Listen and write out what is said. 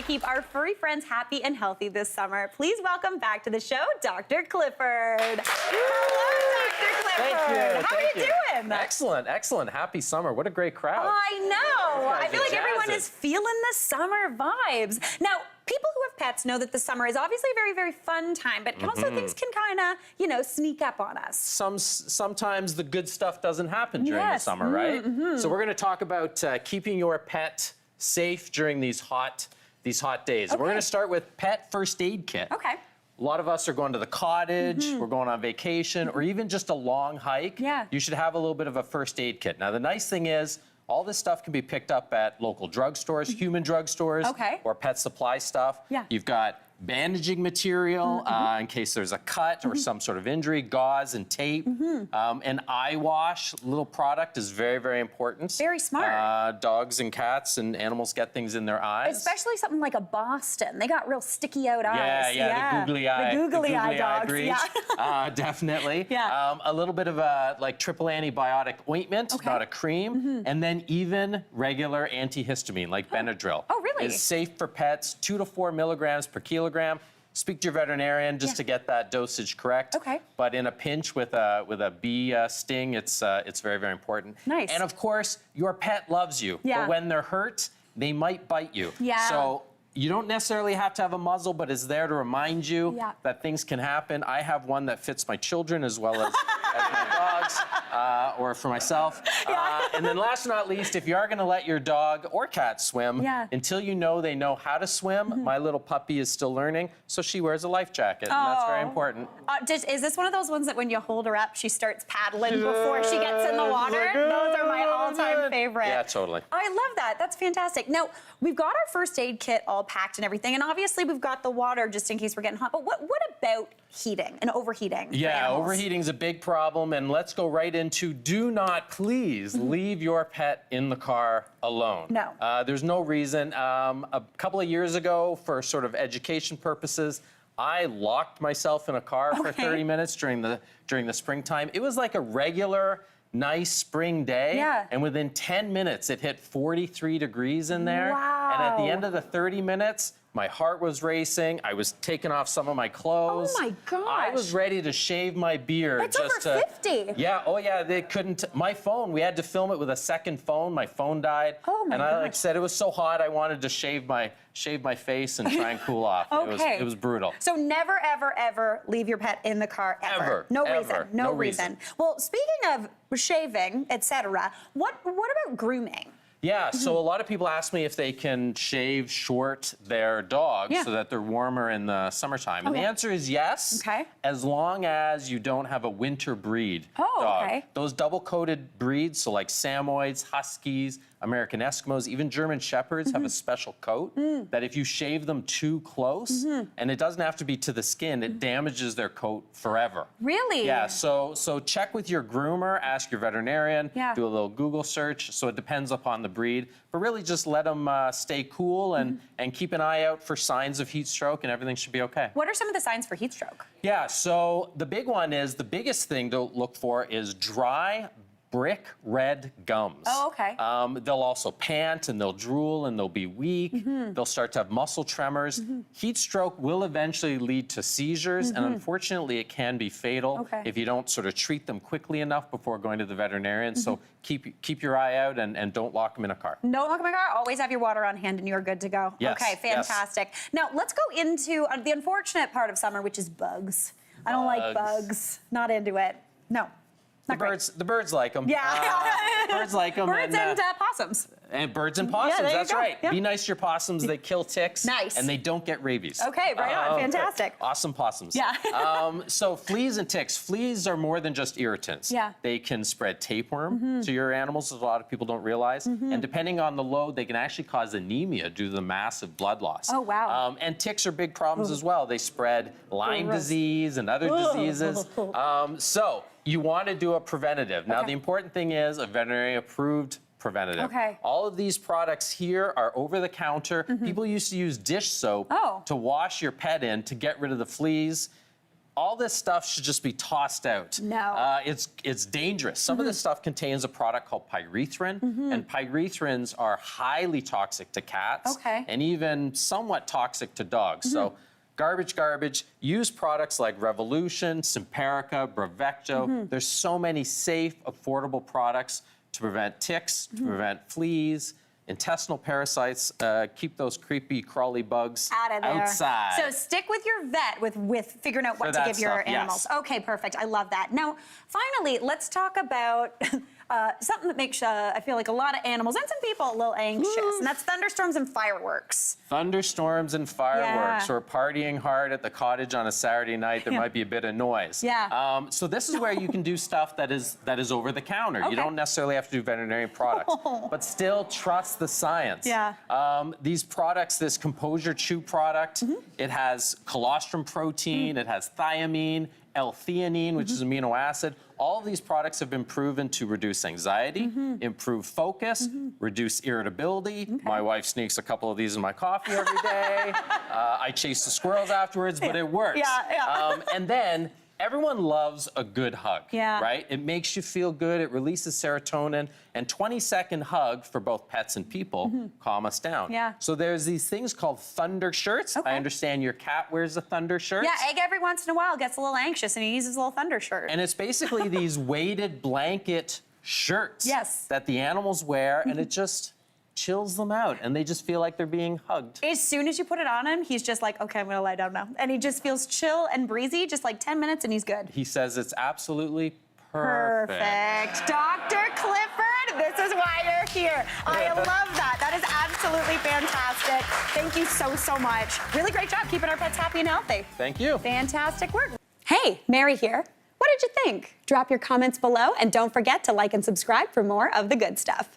keep our furry friends happy and healthy this summer. Please welcome back to the show, Dr. Clifford. Hello, Dr. Clifford. How are you doing? Excellent, excellent. Happy summer. What a great crowd. I know. I feel like jazzing. everyone is feeling the summer vibes. Now, people who have pets know that the summer is obviously a very, very fun time, but also things can kind of, sneak up on us. Sometimes the good stuff doesn't happen during the summer, right? So we're going to talk about keeping your pet safe during these hot days. Okay. We're going to start with pet first aid kit. Okay. A lot of us are going to the cottage, we're going on vacation, or even just a long hike. Yeah. You should have a little bit of a first aid kit. Now, the nice thing is, all this stuff can be picked up at local drugstores, human drugstores, or pet supply stuff. Yeah. You've got bandaging material in case there's a cut or some sort of injury, gauze and tape. An eye wash, little product is very, very important. Very smart. Dogs and cats and animals get things in their eyes. Especially something like a Boston. They got real sticky out eyes. Yeah, the googly eye. The googly eye dogs. breeds. Definitely. Yeah. A little bit of a triple antibiotic ointment, not a cream, and then even regular antihistamine like Benadryl. Oh, really? Is safe for pets, 2 to 4 milligrams per kilogram. Speak to your veterinarian just to get that dosage correct. Okay. But in a pinch with a bee sting, it's very, very important. Nice. And of course, your pet loves you. Yeah. But when they're hurt, they might bite you. Yeah. So you don't necessarily have to have a muzzle, but it's there to remind you that things can happen. I have one that fits my children as well as my dogs, or for myself. And then last but not least, if you are gonna let your dog or cat swim, until you know they know how to swim, my little puppy is still learning, so she wears a life jacket, and that's very important. Is this one of those ones that when you hold her up, she starts paddling before she gets in the water? Those are my all-time favorite. Yeah, totally. I love that. That's fantastic. Now, we've got our first aid kit all packed and everything, and obviously we've got the water just in case we're getting hot, but what about heating and overheating? Yeah, overheating's a big problem, and let's go right into do not please leave your pet in the car alone. No. There's no reason. A couple of years ago, for sort of education purposes, I locked myself in a car for 30 minutes during the springtime. It was like a regular nice spring day, and within 10 minutes it hit 43 degrees in there. Wow. And at the end of the 30 minutes, my heart was racing. I was taking off some of my clothes. Oh my gosh. I was ready to shave my beard. That's over 50. Yeah, oh yeah, they couldn't. My phone, we had to film it with a second phone. My phone died. Oh my gosh. And I gosh. said it was so hot, I wanted to shave my face and try and cool off. Okay. It was brutal. So never, ever, ever leave your pet in the car ever. Ever. No Ever. reason. No reason. Well, speaking of shaving, etc., what about grooming? Yeah, so a lot of people ask me if they can shave short their dogs so that they're warmer in the summertime. And the answer is yes, as long as you don't have a winter breed dog. Those double-coated breeds, so like Samoyeds, Huskies, American Eskimos, even German Shepherds have a special coat that if you shave them too close, and it doesn't have to be to the skin, it damages their coat forever. Really? Yeah, so check with your groomer, ask your veterinarian, do a little Google search. So it depends upon the breed, but really just let them stay cool and keep an eye out for signs of heat stroke, and everything should be okay. What are some of the signs for heat stroke? Yeah, so the big one is, the biggest thing to look for is dry brick red gums. Oh, okay. They'll also pant and they'll drool and they'll be weak. They'll start to have muscle tremors. Heat stroke will eventually lead to seizures, and unfortunately it can be fatal if you don't sort of treat them quickly enough before going to the veterinarian. So keep your eye out and don't lock them in a car. No lock them in a car. Always have your water on hand and you're good to go. Yes, okay, fantastic. Now let's go into the unfortunate part of summer, which is bugs. I don't like bugs. Not into it. No. The birds like them. Yeah. Birds like them. Birds and possums. And birds and possums, there you that's go. right. Yeah. Be nice to your possums. They kill ticks. Nice. And they don't get rabies. Okay, right on. Fantastic. Awesome possums. Yeah. So fleas and ticks. Fleas are more than just irritants. Yeah. They can spread tapeworm to your animals, as a lot of people don't realize. And depending on the load, they can actually cause anemia due to the massive blood loss. Oh, wow. And ticks are big problems as well. They spread Lyme disease and other diseases. So you want to do a preventative. Now, the important thing is a veterinary-approved preventative. Okay. All of these products here are over the counter. People used to use dish soap to wash your pet in to get rid of the fleas. all this stuff should just be tossed out. No. It's dangerous. Some of this stuff contains a product called pyrethrin, and pyrethrins are highly toxic to cats, and even somewhat toxic to dogs. So garbage, garbage. Use products like Revolution, Simparica, Bravecto. There's so many safe, affordable products to prevent ticks, to prevent fleas, intestinal parasites, keep those creepy, crawly bugs out of there. Outside. So stick with your vet with figuring out what to give your animals. Yes. Okay, perfect. I love that. Now, finally, let's talk about something that makes, I feel like, a lot of animals and some people a little anxious, and that's thunderstorms and fireworks. Thunderstorms and fireworks, or partying hard at the cottage on a Saturday night. There might be a bit of noise. So this is where you can do stuff that is over the counter. You don't necessarily have to do veterinary products, but still trust the science. These products, this Composure Chew product, it has colostrum protein, it has thiamine, L-theanine, which is amino acid. All of these products have been proven to reduce anxiety, improve focus, reduce irritability. My wife sneaks a couple of these in my coffee every day. I chase the squirrels afterwards, but it works. And then everyone loves a good hug, right? It makes you feel good, it releases serotonin, and 20-second hug for both pets and people calm us down. So there's these things called thunder shirts. I understand your cat wears a thunder shirt. Yeah, Egg every once in a while gets a little anxious and he uses a little thunder shirt. And it's basically these weighted blanket shirts that the animals wear, and it just chills them out, and they just feel like they're being hugged. As soon as you put it on him, he's just like, okay, I'm gonna lie down now. And he just feels chill and breezy, just like 10 minutes and he's good. He says it's absolutely perfect. Dr. Clifford, this is why you're here. I love that. That is absolutely fantastic. Thank you so, so much. Really great job keeping our pets happy and healthy. Thank you. Fantastic work. Hey, Mary here. What did you think? Drop your comments below and don't forget to like and subscribe for more of the good stuff.